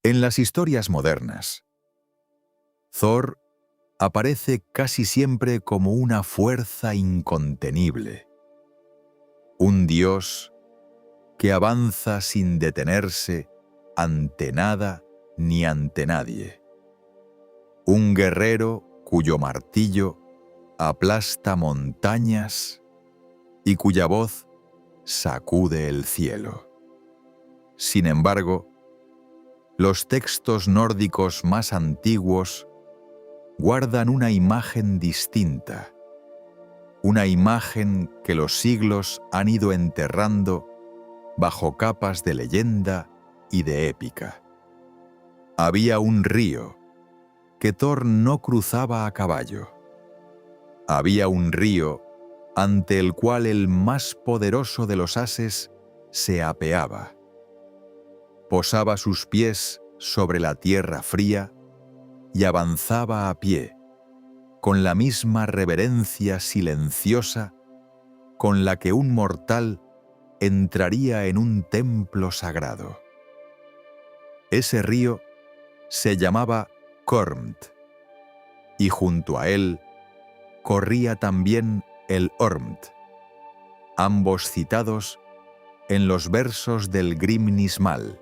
En las historias modernas, Thor aparece casi siempre como una fuerza incontenible, un dios que avanza sin detenerse ante nada ni ante nadie, un guerrero cuyo martillo aplasta montañas y cuya voz sacude el cielo. Sin embargo, los textos nórdicos más antiguos guardan una imagen distinta, una imagen que los siglos han ido enterrando bajo capas de leyenda y de épica. Había un río que Thor no cruzaba a caballo. Había un río ante el cual el más poderoso de los ases se apeaba. Posaba sus pies sobre la tierra fría y avanzaba a pie, con la misma reverencia silenciosa con la que un mortal entraría en un templo sagrado. Ese río se llamaba Kormt, y junto a él corría también el Ormt, ambos citados en los versos del Grimnismal,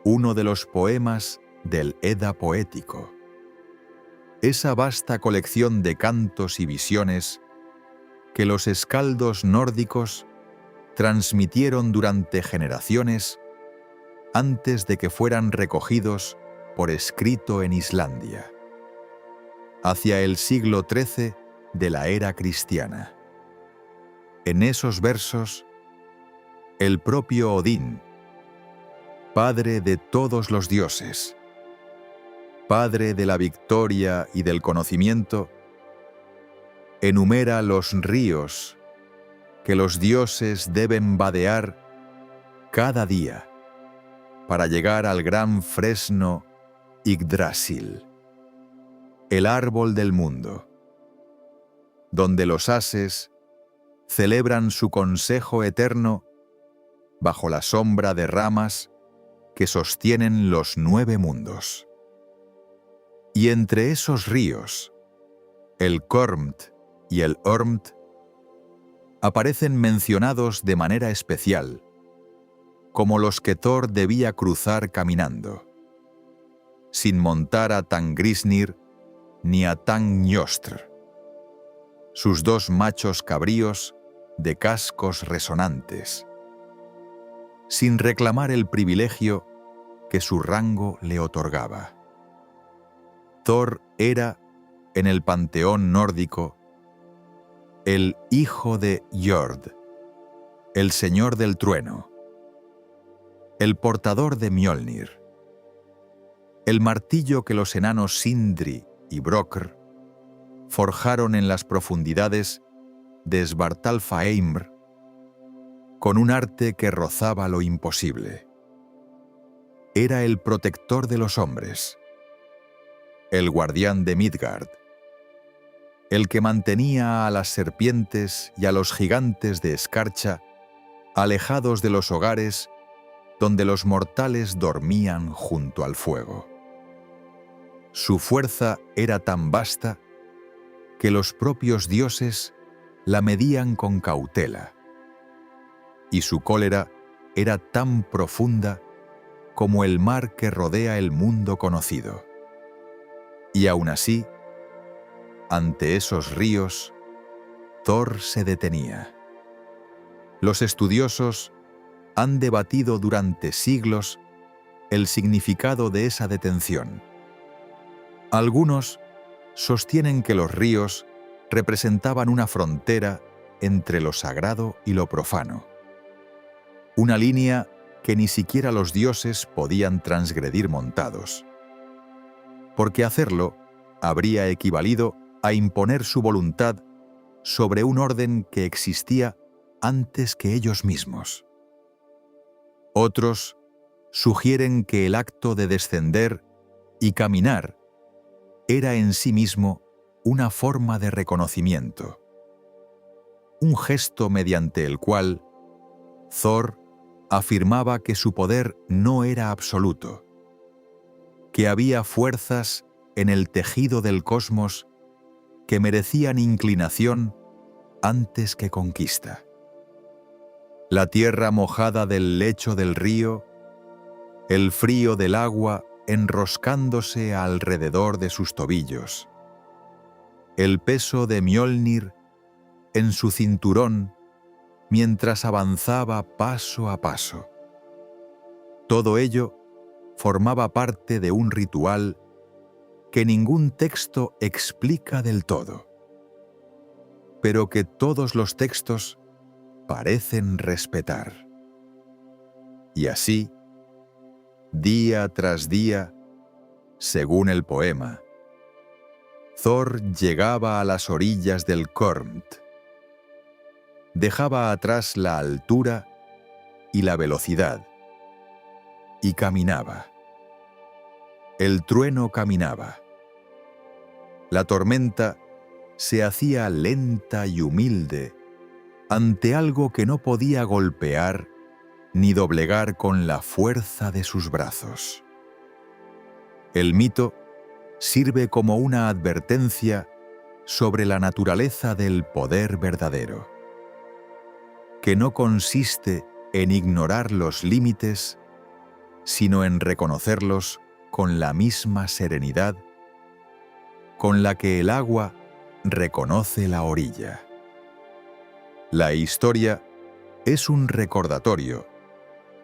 uno de los poemas del Edda poético. Esa vasta colección de cantos y visiones que los escaldos nórdicos transmitieron durante generaciones antes de que fueran recogidos por escrito en Islandia, hacia el siglo XIII de la era cristiana. En esos versos, el propio Odín, padre de todos los dioses, padre de la victoria y del conocimiento, enumera los ríos que los dioses deben vadear cada día para llegar al gran fresno Yggdrasil, el árbol del mundo, donde los ases celebran su consejo eterno bajo la sombra de ramas que sostienen los 9 mundos. Y entre esos ríos, el Kormt y el Ormt aparecen mencionados de manera especial como los que Thor debía cruzar caminando, sin montar a Tangrisnir ni a Tangnjostr, sus 2 machos cabríos de cascos resonantes, sin reclamar el privilegio que su rango le otorgaba. Thor era, en el panteón nórdico, el hijo de Jord, el señor del trueno, el portador de Mjolnir, el martillo que los enanos Sindri y Brokr forjaron en las profundidades de Svartalfaheimr con un arte que rozaba lo imposible. Era el protector de los hombres, el guardián de Midgard, el que mantenía a las serpientes y a los gigantes de escarcha alejados de los hogares donde los mortales dormían junto al fuego. Su fuerza era tan vasta que los propios dioses la medían con cautela, y su cólera era tan profunda como el mar que rodea el mundo conocido. Y aún así, ante esos ríos, Thor se detenía. Los estudiosos han debatido durante siglos el significado de esa detención. Algunos sostienen que los ríos representaban una frontera entre lo sagrado y lo profano, una línea que ni siquiera los dioses podían transgredir montados, porque hacerlo habría equivalido a imponer su voluntad sobre un orden que existía antes que ellos mismos. Otros sugieren que el acto de descender y caminar era en sí mismo una forma de reconocimiento, un gesto mediante el cual Thor afirmaba que su poder no era absoluto, que había fuerzas en el tejido del cosmos que merecían inclinación antes que conquista. La tierra mojada del lecho del río, el frío del agua enroscándose alrededor de sus tobillos, el peso de Mjolnir en su cinturón mientras avanzaba paso a paso. Todo ello formaba parte de un ritual que ningún texto explica del todo, pero que todos los textos parecen respetar. Y así, día tras día, según el poema, Thor llegaba a las orillas del Kormt, dejaba atrás la altura y la velocidad, y caminaba. El trueno caminaba. La tormenta se hacía lenta y humilde ante algo que no podía golpear ni doblegar con la fuerza de sus brazos. El mito sirve como una advertencia sobre la naturaleza del poder verdadero, que no consiste en ignorar los límites, sino en reconocerlos con la misma serenidad con la que el agua reconoce la orilla. La historia es un recordatorio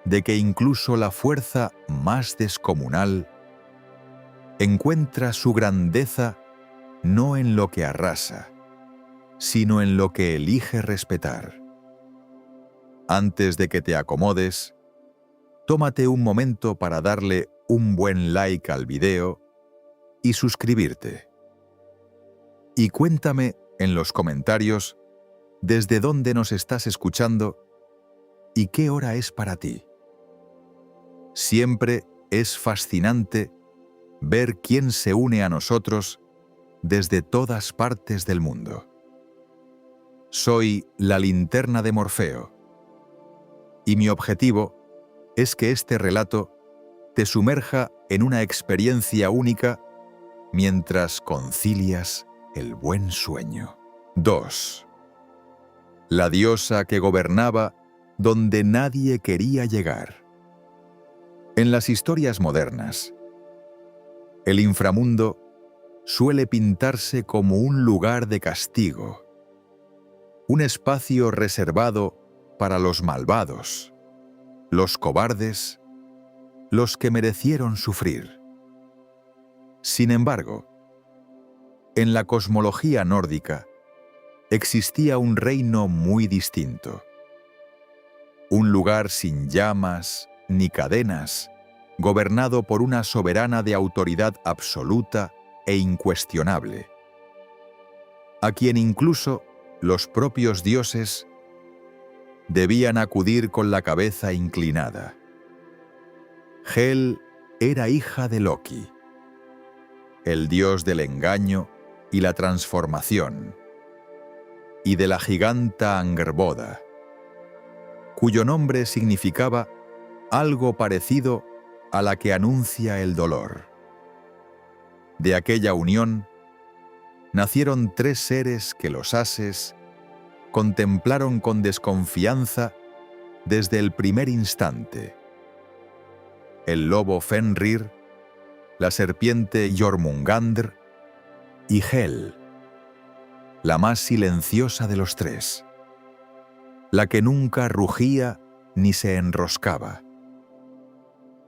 de que incluso la fuerza más descomunal encuentra su grandeza no en lo que arrasa, sino en lo que elige respetar. Antes de que te acomodes, tómate un momento para darle un buen like al video y suscribirte. Y cuéntame en los comentarios desde dónde nos estás escuchando y qué hora es para ti. Siempre es fascinante ver quién se une a nosotros desde todas partes del mundo. Soy la linterna de Morfeo, y mi objetivo es que este relato te sumerja en una experiencia única mientras concilias el buen sueño. 2. La diosa que gobernaba donde nadie quería llegar. En las historias modernas, el inframundo suele pintarse como un lugar de castigo, un espacio reservado para los malvados, los cobardes, los que merecieron sufrir. Sin embargo, en la cosmología nórdica existía un reino muy distinto. Un lugar sin llamas ni cadenas, gobernado por una soberana de autoridad absoluta e incuestionable, a quien incluso los propios dioses debían acudir con la cabeza inclinada. Hel era hija de Loki, el dios del engaño y la transformación, y de la giganta Angerboda, cuyo nombre significaba algo parecido a la que anuncia el dolor. De aquella unión nacieron 3 seres que los ases contemplaron con desconfianza desde el primer instante: el lobo Fenrir, la serpiente Jormungandr y Hel, la más silenciosa de los 3, la que nunca rugía ni se enroscaba,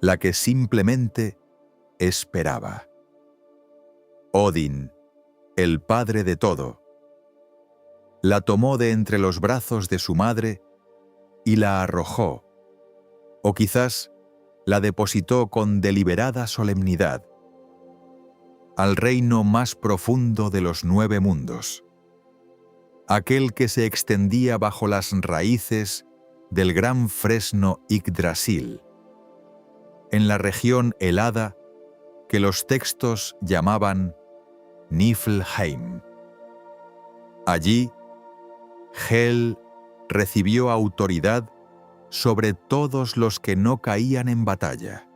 la que simplemente esperaba. Odin, el padre de todo, la tomó de entre los brazos de su madre y la arrojó, o quizás la depositó con deliberada solemnidad, al reino más profundo de los 9 mundos, aquel que se extendía bajo las raíces del gran fresno Yggdrasil, en la región helada que los textos llamaban Niflheim. Allí, Hel recibió autoridad sobre todos los que no caían en batalla.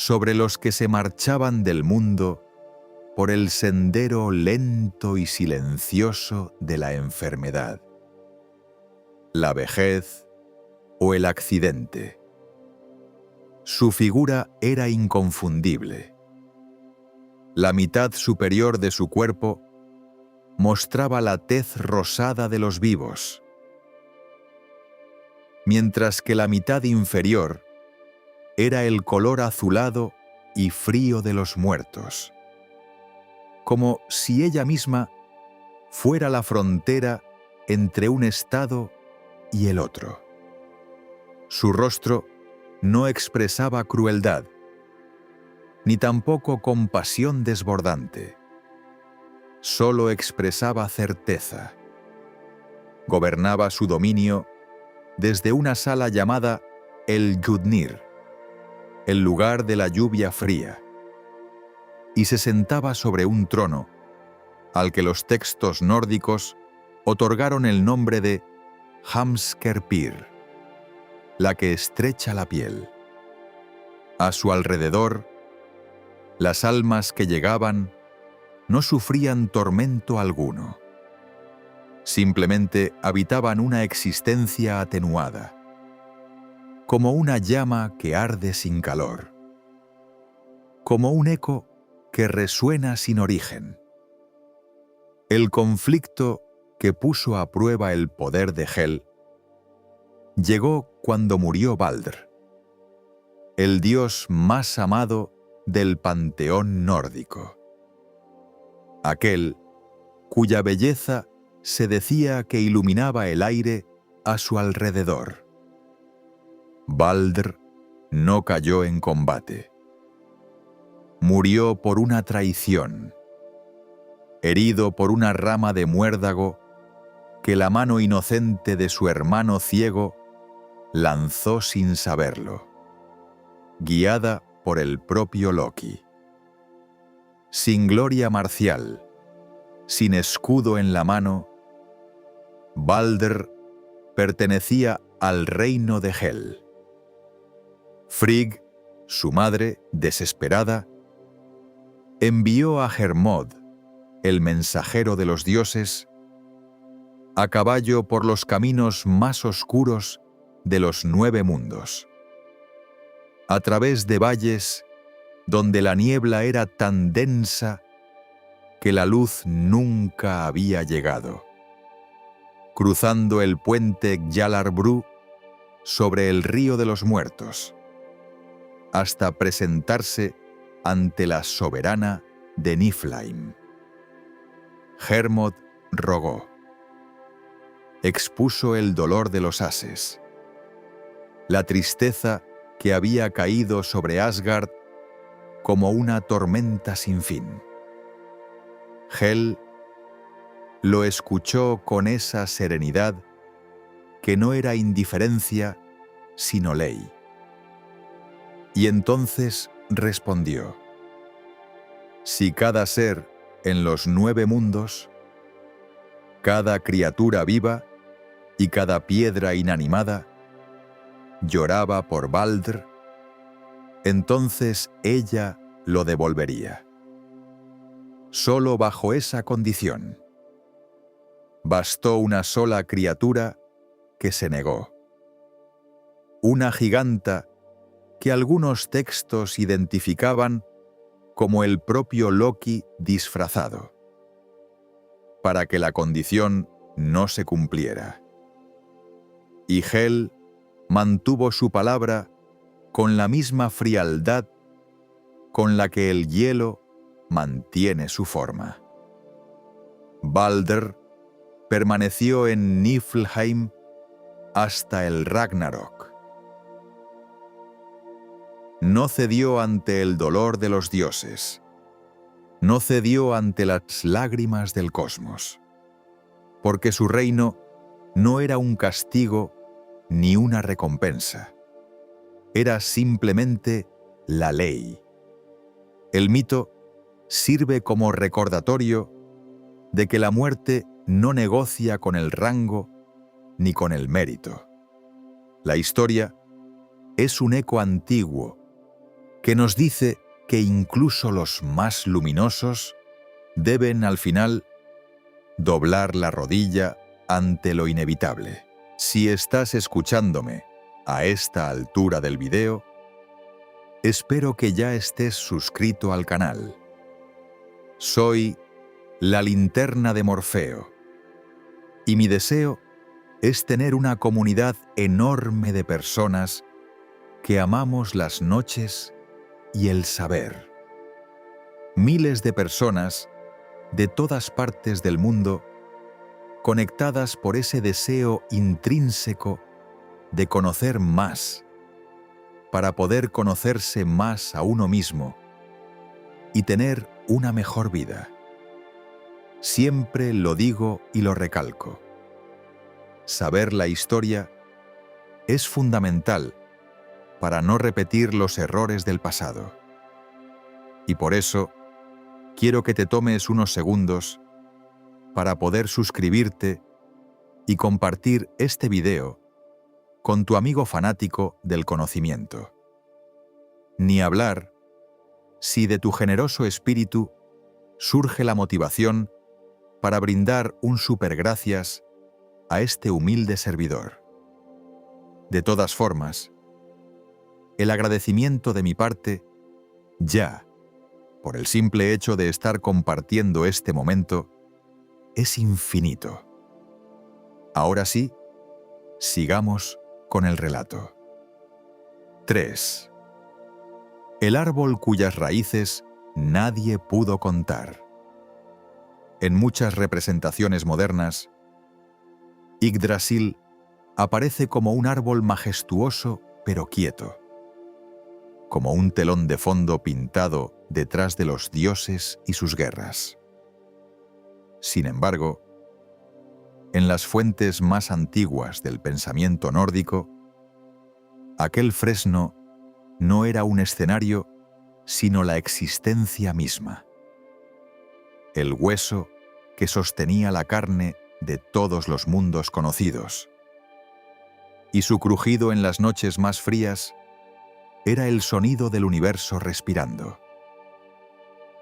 sobre los que se marchaban del mundo por el sendero lento y silencioso de la enfermedad, la vejez o el accidente. Su figura era inconfundible. La mitad superior de su cuerpo mostraba la tez rosada de los vivos, mientras que la mitad inferior era el color azulado y frío de los muertos, como si ella misma fuera la frontera entre un estado y el otro. Su rostro no expresaba crueldad, ni tampoco compasión desbordante. Solo expresaba certeza. Gobernaba su dominio desde una sala llamada el Yudnir, el lugar de la lluvia fría, y se sentaba sobre un trono al que los textos nórdicos otorgaron el nombre de Hamskerpir, la que estrecha la piel. A su alrededor, las almas que llegaban no sufrían tormento alguno. Simplemente habitaban una existencia atenuada, como una llama que arde sin calor, como un eco que resuena sin origen. El conflicto que puso a prueba el poder de Hel llegó cuando murió Baldr, el dios más amado del panteón nórdico, aquel cuya belleza se decía que iluminaba el aire a su alrededor. Baldr no cayó en combate. Murió por una traición, herido por una rama de muérdago que la mano inocente de su hermano ciego lanzó sin saberlo, guiada por el propio Loki. Sin gloria marcial, sin escudo en la mano, Baldr pertenecía al reino de Hel. Frigg, su madre, desesperada, envió a Hermod, el mensajero de los dioses, a caballo por los caminos más oscuros de los 9 mundos, a través de valles donde la niebla era tan densa que la luz nunca había llegado, cruzando el puente Gjallarbrú sobre el río de los muertos, hasta presentarse ante la soberana de Niflheim. Hermod rogó. Expuso el dolor de los ases, la tristeza que había caído sobre Asgard como una tormenta sin fin. Hel lo escuchó con esa serenidad que no era indiferencia, sino ley. Y entonces respondió: si cada ser en los 9 mundos, cada criatura viva y cada piedra inanimada lloraba por Baldr, entonces ella lo devolvería. Solo bajo esa condición. Bastó una sola criatura que se negó. Una giganta que algunos textos identificaban como el propio Loki disfrazado, para que la condición no se cumpliera. Y Hel mantuvo su palabra con la misma frialdad con la que el hielo mantiene su forma. Baldr permaneció en Niflheim hasta el Ragnarok. No cedió ante el dolor de los dioses, no cedió ante las lágrimas del cosmos, porque su reino no era un castigo ni una recompensa, era simplemente la ley. El mito sirve como recordatorio de que la muerte no negocia con el rango ni con el mérito. La historia es un eco antiguo que nos dice que incluso los más luminosos deben al final doblar la rodilla ante lo inevitable. Si estás escuchándome a esta altura del video, espero que ya estés suscrito al canal. Soy la Linterna de Morfeo, y mi deseo es tener una comunidad enorme de personas que amamos las noches y el saber. Miles de personas de todas partes del mundo conectadas por ese deseo intrínseco de conocer más, para poder conocerse más a uno mismo y tener una mejor vida. Siempre lo digo y lo recalco. Saber la historia es fundamental para no repetir los errores del pasado. Y por eso, quiero que te tomes unos segundos para poder suscribirte y compartir este video con tu amigo fanático del conocimiento. Ni hablar si de tu generoso espíritu surge la motivación para brindar un supergracias a este humilde servidor. De todas formas, el agradecimiento de mi parte, ya, por el simple hecho de estar compartiendo este momento, es infinito. Ahora sí, sigamos con el relato. 3. El árbol cuyas raíces nadie pudo contar. En muchas representaciones modernas, Yggdrasil aparece como un árbol majestuoso pero quieto, como un telón de fondo pintado detrás de los dioses y sus guerras. Sin embargo, en las fuentes más antiguas del pensamiento nórdico, aquel fresno no era un escenario, sino la existencia misma. El hueso que sostenía la carne de todos los mundos conocidos. Y su crujido en las noches más frías era el sonido del universo respirando.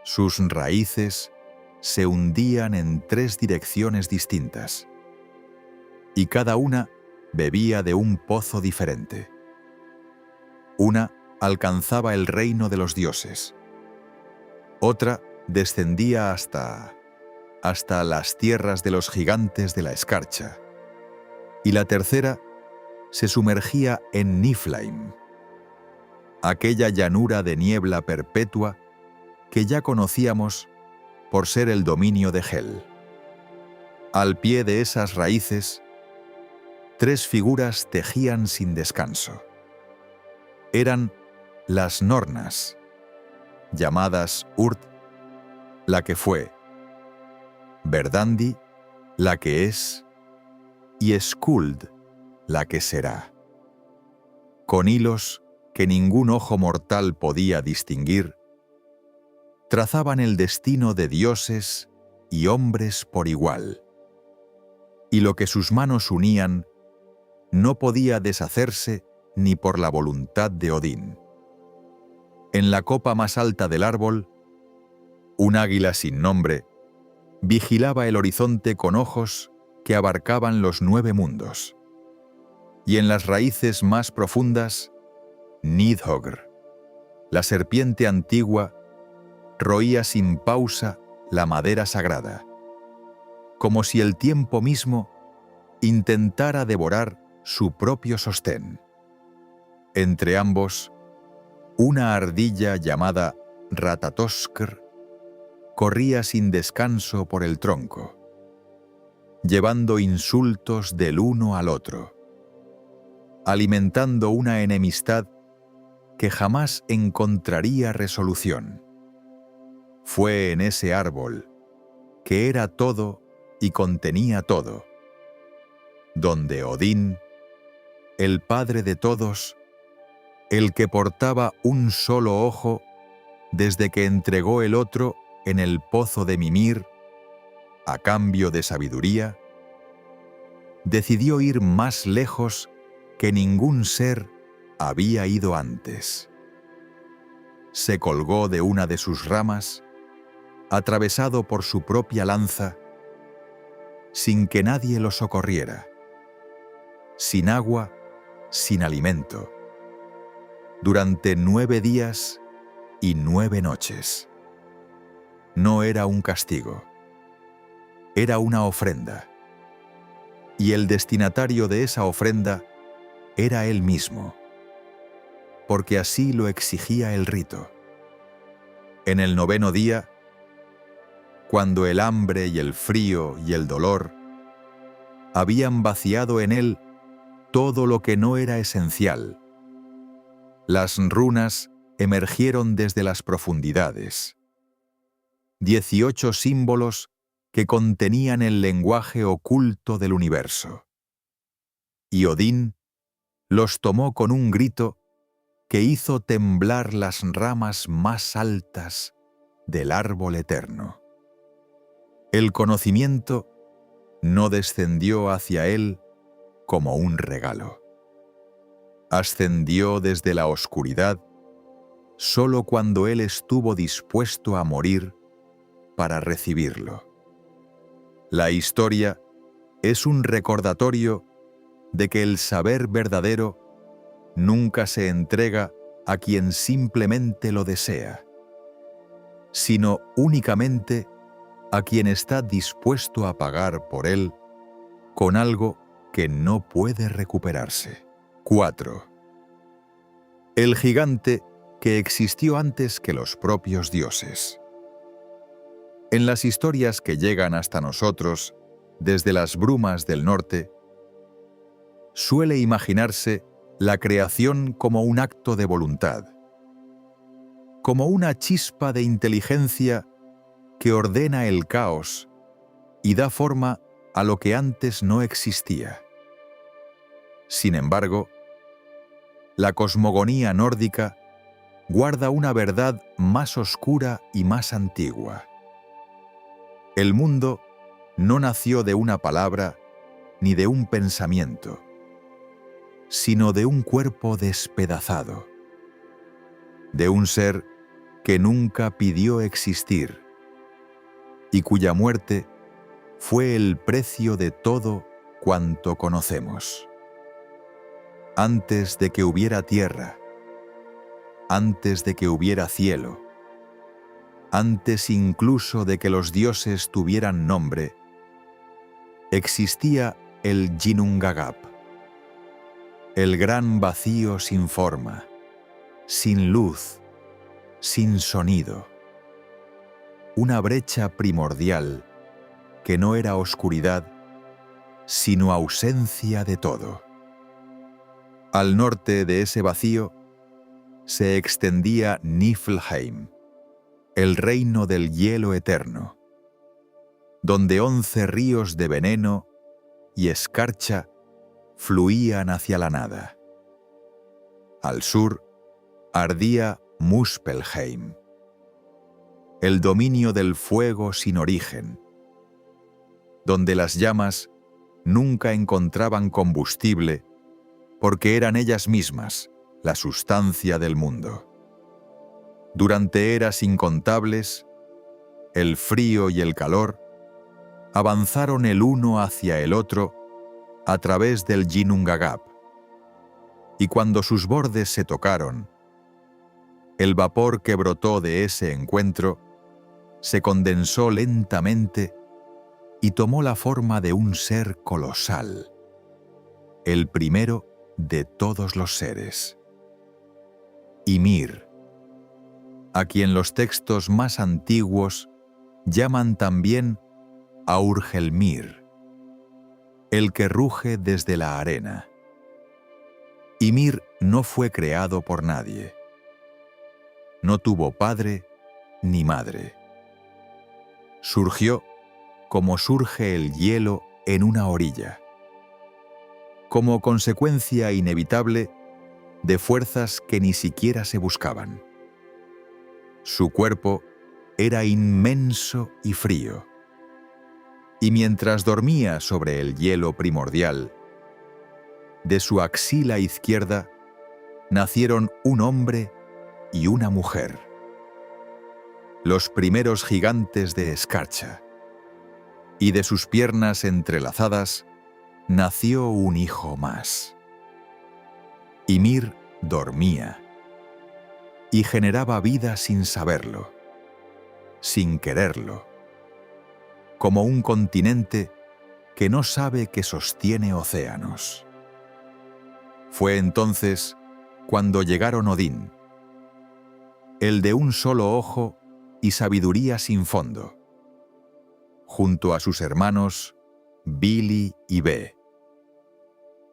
Sus raíces se hundían en 3 direcciones distintas, y cada una bebía de un pozo diferente. Una alcanzaba el reino de los dioses. Otra descendía hasta las tierras de los gigantes de la escarcha. Y la tercera se sumergía en Niflheim, aquella llanura de niebla perpetua que ya conocíamos por ser el dominio de Hel. Al pie de esas raíces, 3 figuras tejían sin descanso. Eran las Nornas, llamadas Urd, la que fue, Verdandi, la que es, y Skuld, la que será. Con hilos que ningún ojo mortal podía distinguir, trazaban el destino de dioses y hombres por igual. Y lo que sus manos unían no podía deshacerse ni por la voluntad de Odín. En la copa más alta del árbol, un águila sin nombre vigilaba el horizonte con ojos que abarcaban los 9 mundos. Y en las raíces más profundas, Nidhogr, la serpiente antigua, roía sin pausa la madera sagrada, como si el tiempo mismo intentara devorar su propio sostén. Entre ambos, una ardilla llamada Ratatoskr corría sin descanso por el tronco, llevando insultos del uno al otro, alimentando una enemistad que jamás encontraría resolución. Fue en ese árbol, que era todo y contenía todo, donde Odín, el padre de todos, el que portaba un solo ojo desde que entregó el otro en el pozo de Mimir, a cambio de sabiduría, decidió ir más lejos que ningún ser había ido antes. se colgó de una de sus ramas, atravesado por su propia lanza, sin que nadie lo socorriera, sin agua, sin alimento, durante 9 días y 9 noches. No era un castigo, era una ofrenda, y el destinatario de esa ofrenda era él mismo, porque así lo exigía el rito. En el 9º día, cuando el hambre y el frío y el dolor habían vaciado en él todo lo que no era esencial, las runas emergieron desde las profundidades. 18 símbolos que contenían el lenguaje oculto del universo. Y Odín los tomó con un grito que hizo temblar las ramas más altas del árbol eterno. El conocimiento no descendió hacia él como un regalo. Ascendió desde la oscuridad solo cuando él estuvo dispuesto a morir para recibirlo. La historia es un recordatorio de que el saber verdadero nunca se entrega a quien simplemente lo desea, sino únicamente a quien está dispuesto a pagar por él con algo que no puede recuperarse. 4. El gigante que existió antes que los propios dioses. En las historias que llegan hasta nosotros desde las brumas del norte, suele imaginarse la creación como un acto de voluntad, como una chispa de inteligencia que ordena el caos y da forma a lo que antes no existía. Sin embargo, la cosmogonía nórdica guarda una verdad más oscura y más antigua. El mundo no nació de una palabra ni de un pensamiento, sino de un cuerpo despedazado, de un ser que nunca pidió existir y cuya muerte fue el precio de todo cuanto conocemos. Antes de que hubiera tierra, antes de que hubiera cielo, antes incluso de que los dioses tuvieran nombre, existía el Ginnungagap, el gran vacío sin forma, sin luz, sin sonido, una brecha primordial que no era oscuridad, sino ausencia de todo. Al norte de ese vacío se extendía Niflheim, el reino del hielo eterno, donde 11 ríos de veneno y escarcha fluían hacia la nada. Al sur ardía Muspelheim, el dominio del fuego sin origen, donde las llamas nunca encontraban combustible porque eran ellas mismas la sustancia del mundo. Durante eras incontables, el frío y el calor avanzaron el uno hacia el otro a través del Ginnungagap, y cuando sus bordes se tocaron, el vapor que brotó de ese encuentro se condensó lentamente y tomó la forma de un ser colosal, el primero de todos los seres. Ymir, a quien los textos más antiguos llaman también Aurgelmir, el que ruge desde la arena. Ymir no fue creado por nadie. No tuvo padre ni madre. Surgió como surge el hielo en una orilla, como consecuencia inevitable de fuerzas que ni siquiera se buscaban. Su cuerpo era inmenso y frío, y mientras dormía sobre el hielo primordial, de su axila izquierda nacieron un hombre y una mujer, los primeros gigantes de escarcha, y de sus piernas entrelazadas nació un hijo más. Ymir dormía y generaba vida sin saberlo, sin quererlo, como un continente que no sabe que sostiene océanos. Fue entonces cuando llegaron Odín, el de un solo ojo y sabiduría sin fondo, junto a sus hermanos Vili y Ve,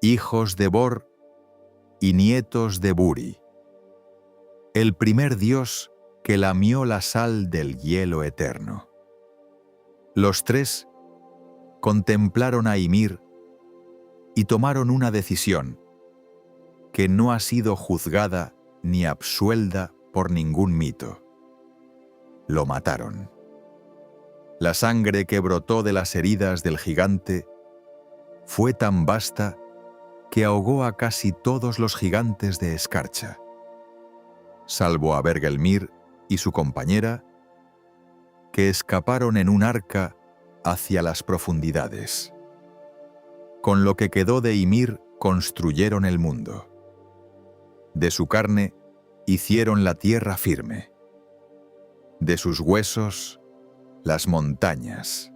hijos de Bor y nietos de Buri, el primer dios que lamió la sal del hielo eterno. Los tres contemplaron a Ymir y tomaron una decisión que no ha sido juzgada ni absuelta por ningún mito. Lo mataron. La sangre que brotó de las heridas del gigante fue tan vasta que ahogó a casi todos los gigantes de escarcha, salvo a Bergelmir y su compañera, que escaparon en un arca hacia las profundidades. Con lo que quedó de Ymir construyeron el mundo. De su carne hicieron la tierra firme. De sus huesos, las montañas.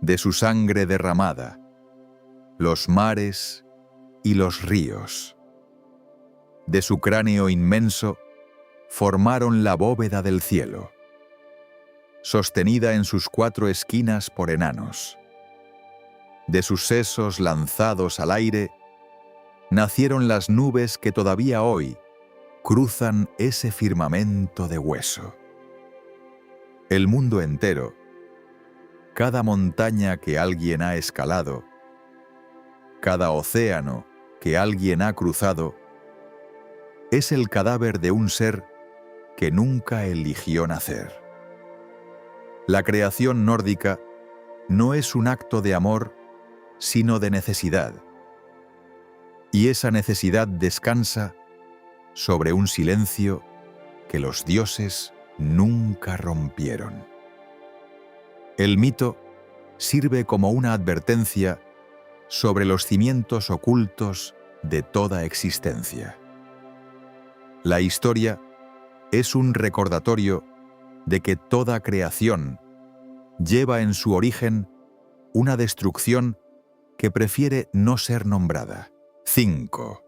De su sangre derramada, los mares y los ríos. De su cráneo inmenso, formaron la bóveda del cielo, sostenida en sus cuatro esquinas por enanos. De sus sesos lanzados al aire, nacieron las nubes que todavía hoy cruzan ese firmamento de hueso. El mundo entero, cada montaña que alguien ha escalado, cada océano que alguien ha cruzado, es el cadáver de un ser que nunca eligió nacer. La creación nórdica no es un acto de amor, sino de necesidad. Y esa necesidad descansa sobre un silencio que los dioses nunca rompieron. El mito sirve como una advertencia sobre los cimientos ocultos de toda existencia. La historia es un recordatorio de que toda creación lleva en su origen una destrucción que prefiere no ser nombrada. 5.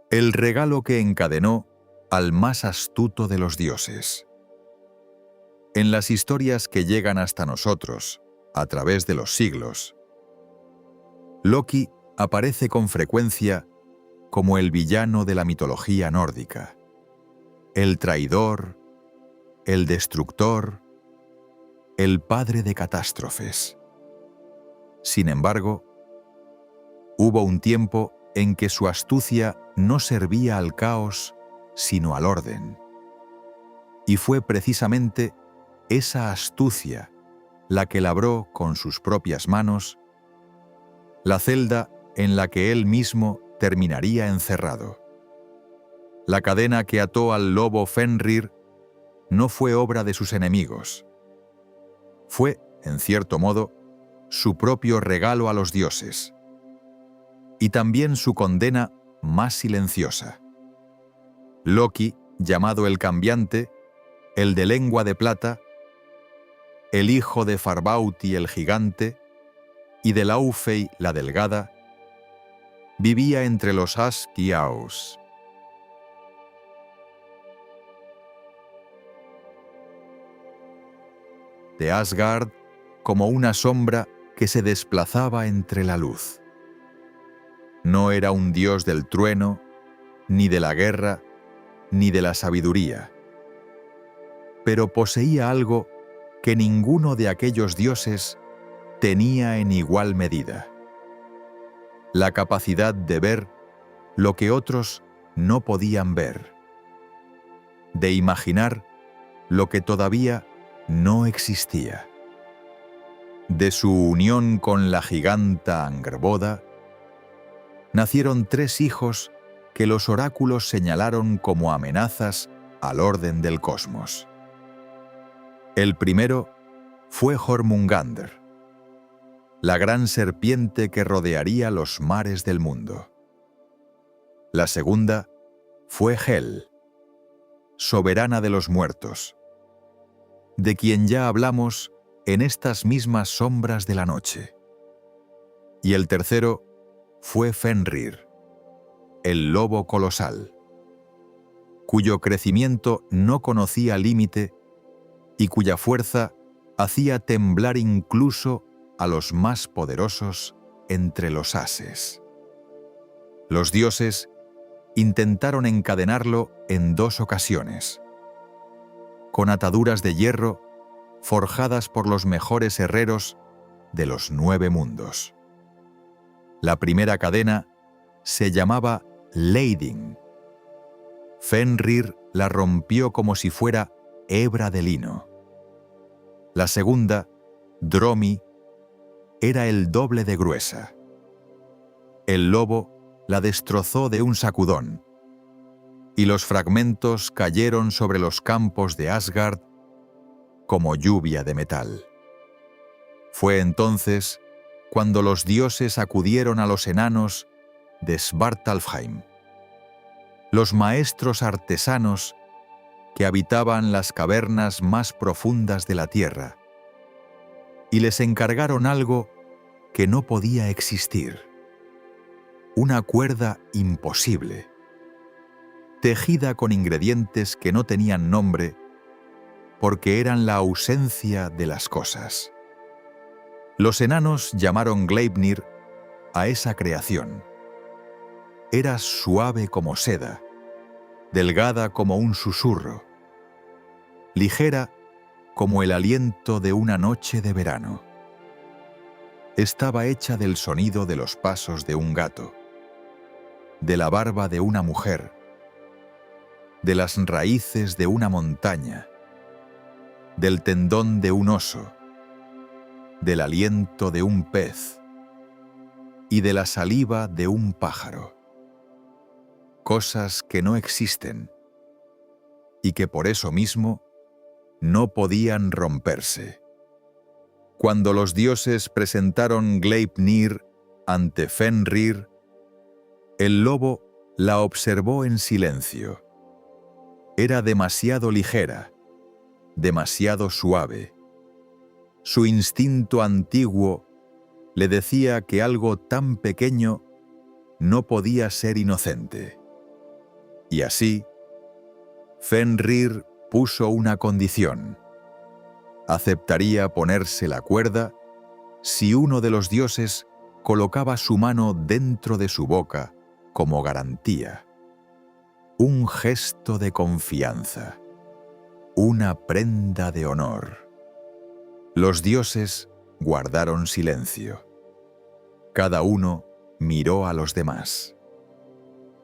El regalo que encadenó al más astuto de los dioses. En las historias que llegan hasta nosotros, a través de los siglos, Loki aparece con frecuencia como el villano de la mitología nórdica, el traidor, el destructor, el padre de catástrofes. Sin embargo, hubo un tiempo en que su astucia no servía al caos, sino al orden. Y fue precisamente esa astucia la que labró con sus propias manos la celda en la que él mismo terminaría encerrado. La cadena que ató al lobo Fenrir no fue obra de sus enemigos. Fue, en cierto modo, su propio regalo a los dioses. Y también su condena más silenciosa. Loki, llamado el Cambiante, el de lengua de plata, el hijo de Farbauti el gigante y de Laufey la delgada, vivía entre los Ask y Aus. De Asgard como una sombra que se desplazaba entre la luz. No era un dios del trueno, ni de la guerra, ni de la sabiduría, pero poseía algo que ninguno de aquellos dioses tenía en igual medida: la capacidad de ver lo que otros no podían ver, de imaginar lo que todavía no existía. De su unión con la giganta Angrboda nacieron 3 hijos que los oráculos señalaron como amenazas al orden del cosmos. El primero fue Jormungandr, la gran serpiente que rodearía los mares del mundo. La segunda fue Hel, soberana de los muertos, de quien ya hablamos en estas mismas sombras de la noche. Y el tercero fue Fenrir, el lobo colosal, cuyo crecimiento no conocía límite y cuya fuerza hacía temblar incluso a los más poderosos entre los ases. Los dioses intentaron encadenarlo en 2 ocasiones, con ataduras de hierro forjadas por los mejores herreros de los 9 mundos. La primera cadena se llamaba Leiding. Fenrir la rompió como si fuera hebra de lino. La segunda, Dromi, era el doble de gruesa. El lobo la destrozó de un sacudón, y los fragmentos cayeron sobre los campos de Asgard como lluvia de metal. Fue entonces cuando los dioses acudieron a los enanos de Svartalfheim, los maestros artesanos que habitaban las cavernas más profundas de la tierra, y les encargaron algo que no podía existir: una cuerda imposible, tejida con ingredientes que no tenían nombre porque eran la ausencia de las cosas. Los enanos llamaron Gleipnir a esa creación. Era suave como seda, delgada como un susurro, ligera como el aliento de una noche de verano. Estaba hecha del sonido de los pasos de un gato, de la barba de una mujer, de las raíces de una montaña, del tendón de un oso, del aliento de un pez y de la saliva de un pájaro. Cosas que no existen y que por eso mismo no podían romperse. Cuando los dioses presentaron Gleipnir ante Fenrir, el lobo la observó en silencio. Era demasiado ligera, demasiado suave. Su instinto antiguo le decía que algo tan pequeño no podía ser inocente. Y así, Fenrir puso una condición: aceptaría ponerse la cuerda si uno de los dioses colocaba su mano dentro de su boca como garantía. Un gesto de confianza, una prenda de honor. Los dioses guardaron silencio. Cada uno miró a los demás.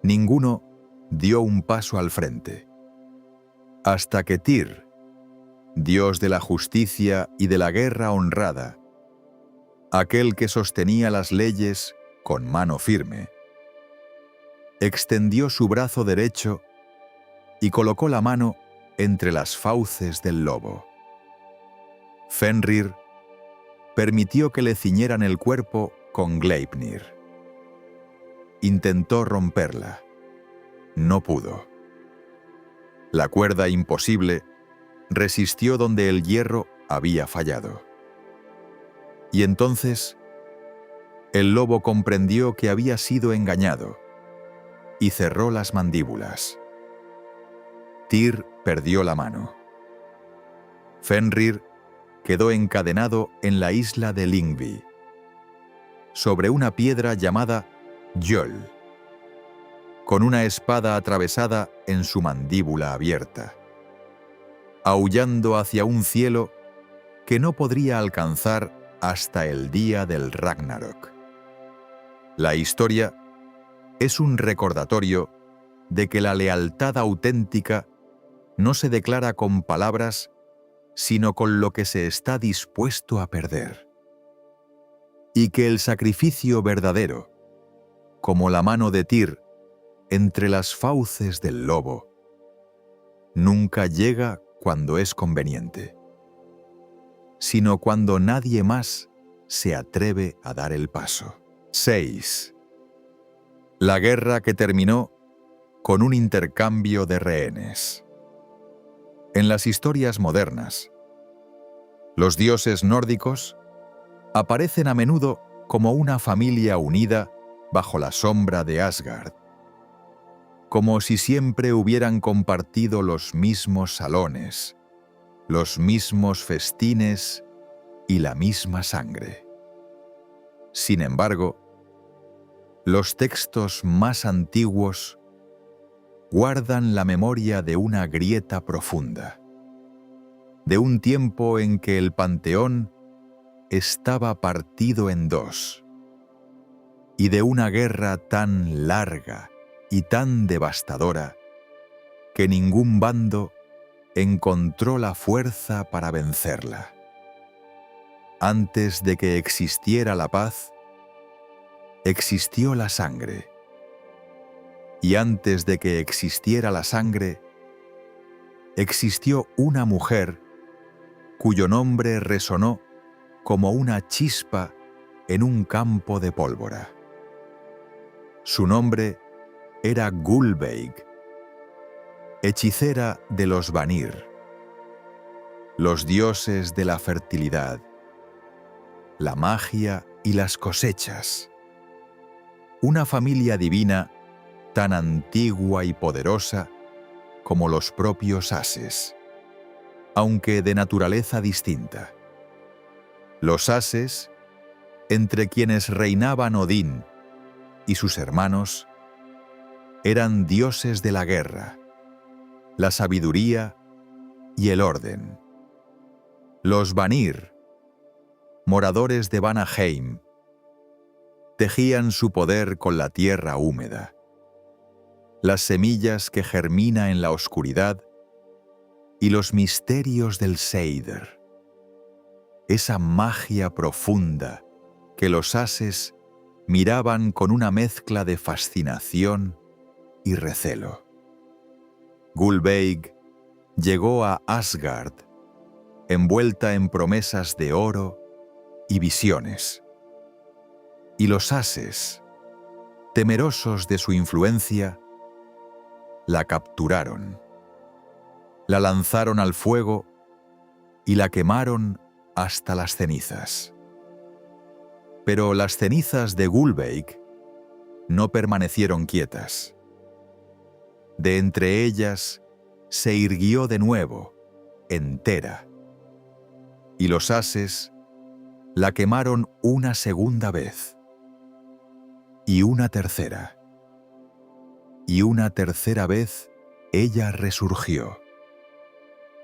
Ninguno dio un paso al frente. Hasta que Tyr, dios de la justicia y de la guerra honrada, aquel que sostenía las leyes con mano firme, extendió su brazo derecho y colocó la mano entre las fauces del lobo. Fenrir permitió que le ciñeran el cuerpo con Gleipnir. Intentó romperla. No pudo. La cuerda imposible resistió donde el hierro había fallado. Y entonces el lobo comprendió que había sido engañado y cerró las mandíbulas. Tyr perdió la mano. Fenrir quedó encadenado en la isla de Lyngvi, sobre una piedra llamada Gjöll, con una espada atravesada en su mandíbula abierta, aullando hacia un cielo que no podría alcanzar hasta el día del Ragnarok. La historia es un recordatorio de que la lealtad auténtica no se declara con palabras, sino con lo que se está dispuesto a perder. Y que el sacrificio verdadero, como la mano de Tyr, entre las fauces del lobo, nunca llega cuando es conveniente, sino cuando nadie más se atreve a dar el paso. 6. La guerra que terminó con un intercambio de rehenes. En las historias modernas, los dioses nórdicos aparecen a menudo como una familia unida bajo la sombra de Asgard, como si siempre hubieran compartido los mismos salones, los mismos festines y la misma sangre. Sin embargo, los textos más antiguos guardan la memoria de una grieta profunda, de un tiempo en que el panteón estaba partido en dos, y de una guerra tan larga y tan devastadora que ningún bando encontró la fuerza para vencerla. Antes de que existiera la paz, existió la sangre. Y antes de que existiera la sangre, existió una mujer cuyo nombre resonó como una chispa en un campo de pólvora. Su nombre era Gulveig, hechicera de los Vanir, los dioses de la fertilidad, la magia y las cosechas. Una familia divina tan antigua y poderosa como los propios ases, aunque de naturaleza distinta. Los ases, entre quienes reinaban Odín y sus hermanos, eran dioses de la guerra, la sabiduría y el orden. Los Vanir, moradores de Vanaheim, tejían su poder con la tierra húmeda, las semillas que germina en la oscuridad y los misterios del Seidr, esa magia profunda que los ases miraban con una mezcla de fascinación y recelo. Gulveig llegó a Asgard envuelta en promesas de oro y visiones. Y los ases, temerosos de su influencia, la capturaron, la lanzaron al fuego y la quemaron hasta las cenizas. Pero las cenizas de Gulveig no permanecieron quietas. De entre ellas se irguió de nuevo, entera, y los ases la quemaron una segunda vez, y una tercera vez ella resurgió,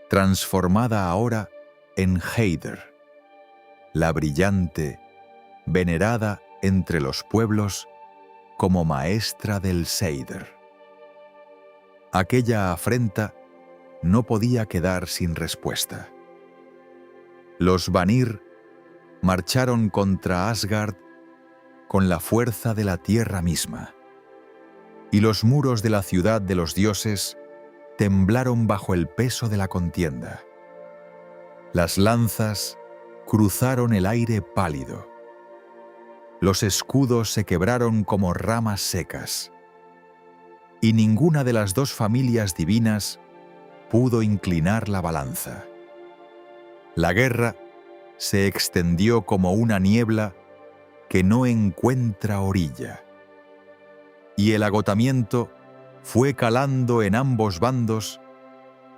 transformada ahora en Heidr, la brillante, venerada entre los pueblos como maestra del Seidr. Aquella afrenta no podía quedar sin respuesta. Los Vanir marcharon contra Asgard con la fuerza de la tierra misma, y los muros de la ciudad de los dioses temblaron bajo el peso de la contienda. Las lanzas cruzaron el aire pálido. Los escudos se quebraron como ramas secas, y ninguna de las dos familias divinas pudo inclinar la balanza. La guerra se extendió como una niebla que no encuentra orilla, y el agotamiento fue calando en ambos bandos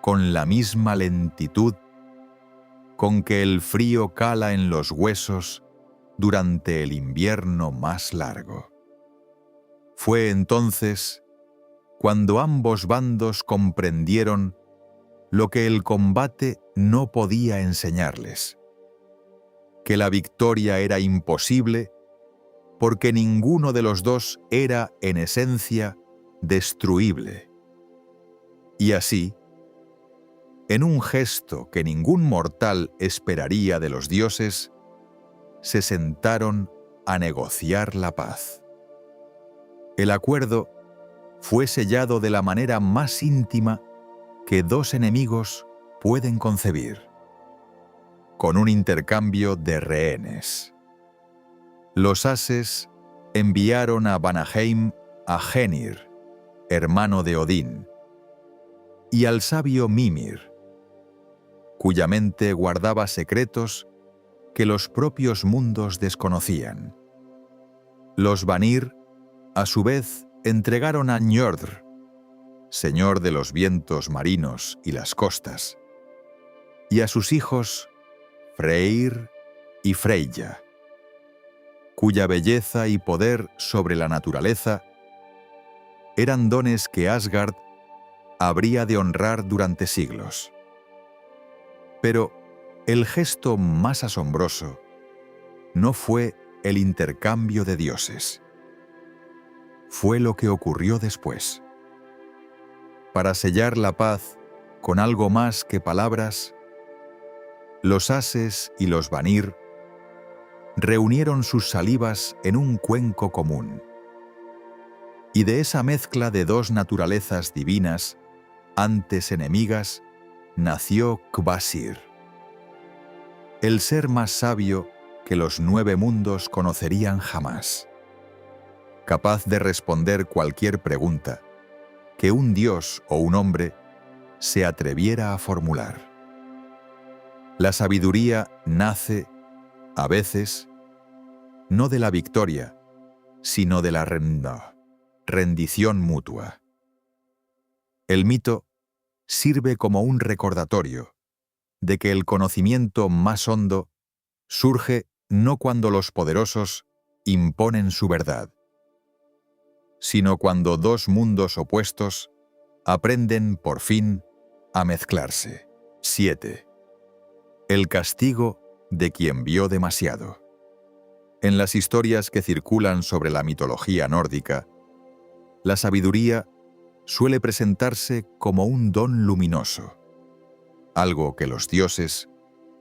con la misma lentitud con que el frío cala en los huesos durante el invierno más largo. Fue entonces cuando ambos bandos comprendieron lo que el combate no podía enseñarles, que la victoria era imposible porque ninguno de los dos era, en esencia, destruible. Y así, en un gesto que ningún mortal esperaría de los dioses, se sentaron a negociar la paz. El acuerdo fue sellado de la manera más íntima que dos enemigos pueden concebir, con un intercambio de rehenes. Los ases enviaron a Vanaheim a Genir, hermano de Odín, y al sabio Mimir, cuya mente guardaba secretos que los propios mundos desconocían. Los Vanir, a su vez, entregaron a Njordr, señor de los vientos marinos y las costas, y a sus hijos Freyr y Freyja, cuya belleza y poder sobre la naturaleza eran dones que Asgard habría de honrar durante siglos. Pero el gesto más asombroso no fue el intercambio de dioses. Fue lo que ocurrió después. Para sellar la paz con algo más que palabras, los ases y los Vanir reunieron sus salivas en un cuenco común. Y de esa mezcla de dos naturalezas divinas, antes enemigas, nació Kvasir, el ser más sabio que los 9 mundos conocerían jamás, capaz de responder cualquier pregunta que un dios o un hombre se atreviera a formular. La sabiduría nace, a veces, no de la victoria, sino de la rendición mutua. El mito sirve como un recordatorio de que el conocimiento más hondo surge no cuando los poderosos imponen su verdad, sino cuando dos mundos opuestos aprenden por fin a mezclarse. 7. El castigo de quien vio demasiado. En las historias que circulan sobre la mitología nórdica, la sabiduría suele presentarse como un don luminoso, algo que los dioses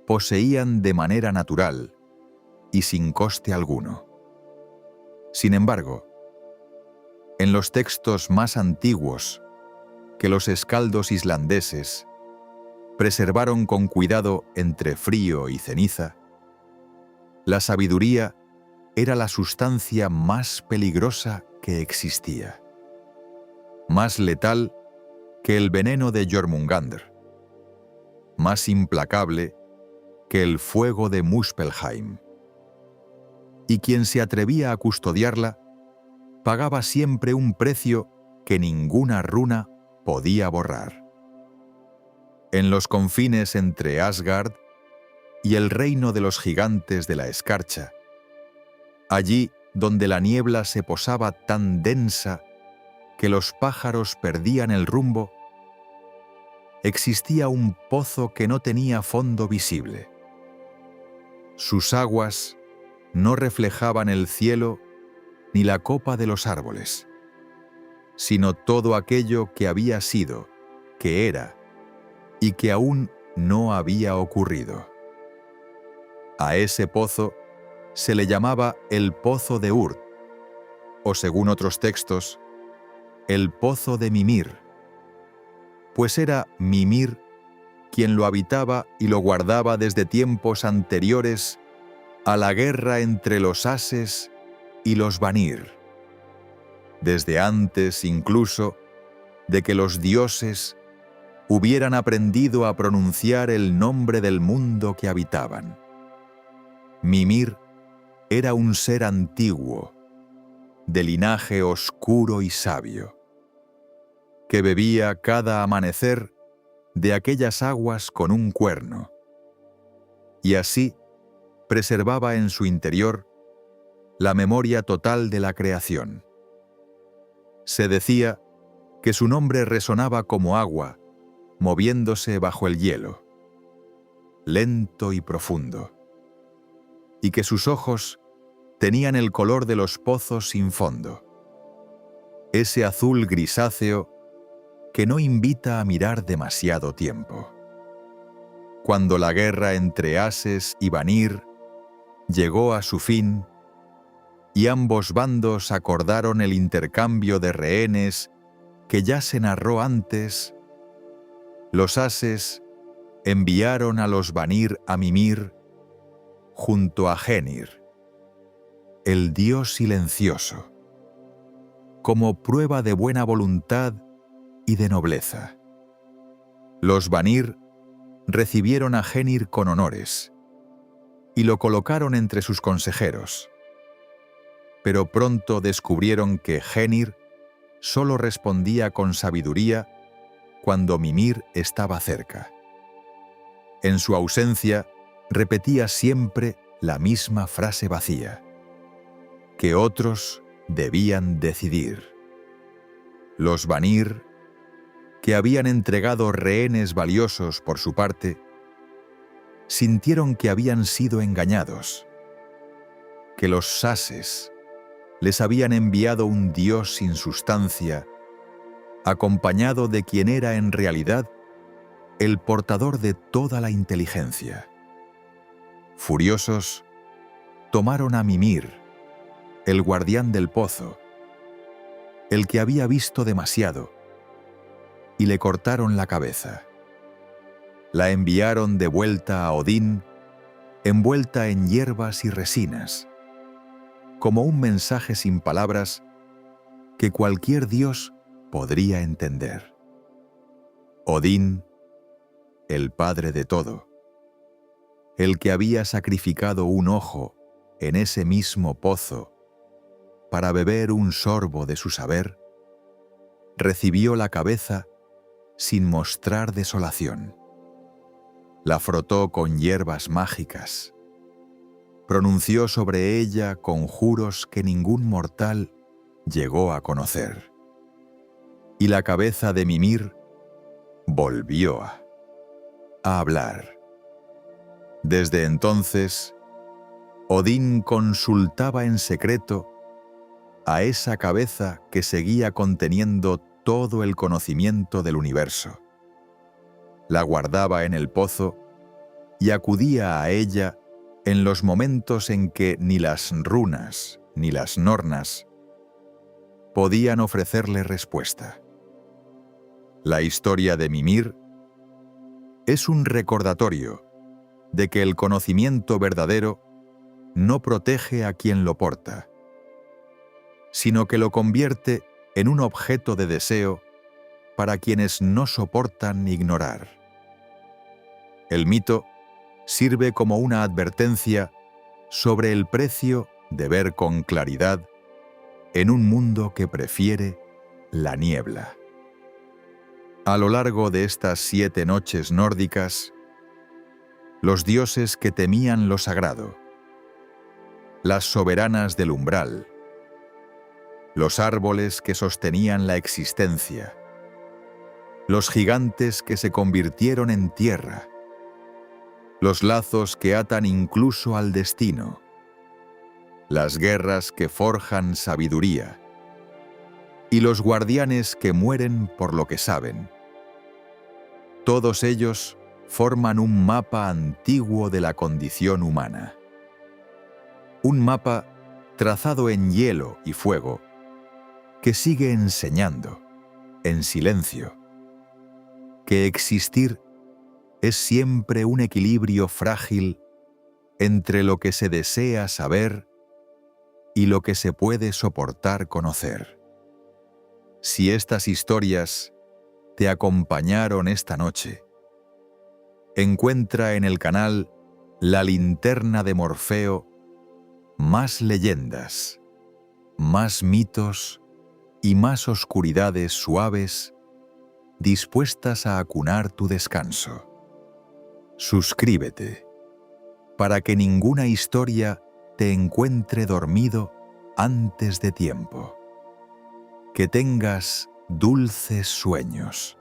poseían de manera natural y sin coste alguno. Sin embargo, en los textos más antiguos que los escaldos islandeses preservaron con cuidado entre frío y ceniza, la sabiduría era la sustancia más peligrosa que existía, más letal que el veneno de Jormungandr, más implacable que el fuego de Muspelheim. Y quien se atrevía a custodiarla pagaba siempre un precio que ninguna runa podía borrar. En los confines entre Asgard y el reino de los gigantes de la escarcha, allí donde la niebla se posaba tan densa que los pájaros perdían el rumbo, existía un pozo que no tenía fondo visible. Sus aguas no reflejaban el cielo ni la copa de los árboles, sino todo aquello que había sido, que era, y que aún no había ocurrido. A ese pozo se le llamaba el Pozo de Urd, o según otros textos, el Pozo de Mimir, pues era Mimir quien lo habitaba y lo guardaba desde tiempos anteriores a la guerra entre los ases y los Vanir, desde antes incluso de que los dioses hubieran aprendido a pronunciar el nombre del mundo que habitaban. Mimir era un ser antiguo, de linaje oscuro y sabio, que bebía cada amanecer de aquellas aguas con un cuerno, y así preservaba en su interior la memoria total de la creación. Se decía que su nombre resonaba como agua, moviéndose bajo el hielo, lento y profundo, y que sus ojos tenían el color de los pozos sin fondo, ese azul grisáceo que no invita a mirar demasiado tiempo. Cuando la guerra entre ases y Vanir llegó a su fin y ambos bandos acordaron el intercambio de rehenes que ya se narró antes, los ases enviaron a los Vanir a Mimir junto a Genir, el dios silencioso, como prueba de buena voluntad y de nobleza. Los Vanir recibieron a Genir con honores y lo colocaron entre sus consejeros, pero pronto descubrieron que Genir solo respondía con sabiduría cuando Mimir estaba cerca. En su ausencia, repetía siempre la misma frase vacía, que otros debían decidir. Los Vanir, que habían entregado rehenes valiosos por su parte, sintieron que habían sido engañados, que los sases les habían enviado un dios sin sustancia, acompañado de quien era en realidad el portador de toda la inteligencia. Furiosos, tomaron a Mimir, el guardián del pozo, el que había visto demasiado, y le cortaron la cabeza. La enviaron de vuelta a Odín, envuelta en hierbas y resinas, como un mensaje sin palabras que cualquier dios podría entender. Odín, el padre de todo, el que había sacrificado un ojo en ese mismo pozo para beber un sorbo de su saber, recibió la cabeza sin mostrar desolación. La frotó con hierbas mágicas, pronunció sobre ella conjuros que ningún mortal llegó a conocer. Y la cabeza de Mimir volvió a hablar. Desde entonces, Odín consultaba en secreto a esa cabeza que seguía conteniendo todo el conocimiento del universo. La guardaba en el pozo y acudía a ella en los momentos en que ni las runas ni las nornas podían ofrecerle respuesta. La historia de Mimir es un recordatorio de que el conocimiento verdadero no protege a quien lo porta, sino que lo convierte en un objeto de deseo para quienes no soportan ignorar. El mito sirve como una advertencia sobre el precio de ver con claridad en un mundo que prefiere la niebla. A lo largo de estas 7 noches nórdicas, los dioses que temían lo sagrado, las soberanas del umbral, los árboles que sostenían la existencia, los gigantes que se convirtieron en tierra, los lazos que atan incluso al destino, las guerras que forjan sabiduría, y los guardianes que mueren por lo que saben. Todos ellos forman un mapa antiguo de la condición humana. Un mapa trazado en hielo y fuego, que sigue enseñando, en silencio, que existir es siempre un equilibrio frágil entre lo que se desea saber y lo que se puede soportar conocer. Si estas historias te acompañaron esta noche, encuentra en el canal La Linterna de Morfeo más leyendas, más mitos y más oscuridades suaves dispuestas a acunar tu descanso. Suscríbete para que ninguna historia te encuentre dormido antes de tiempo. Que tengas dulces sueños.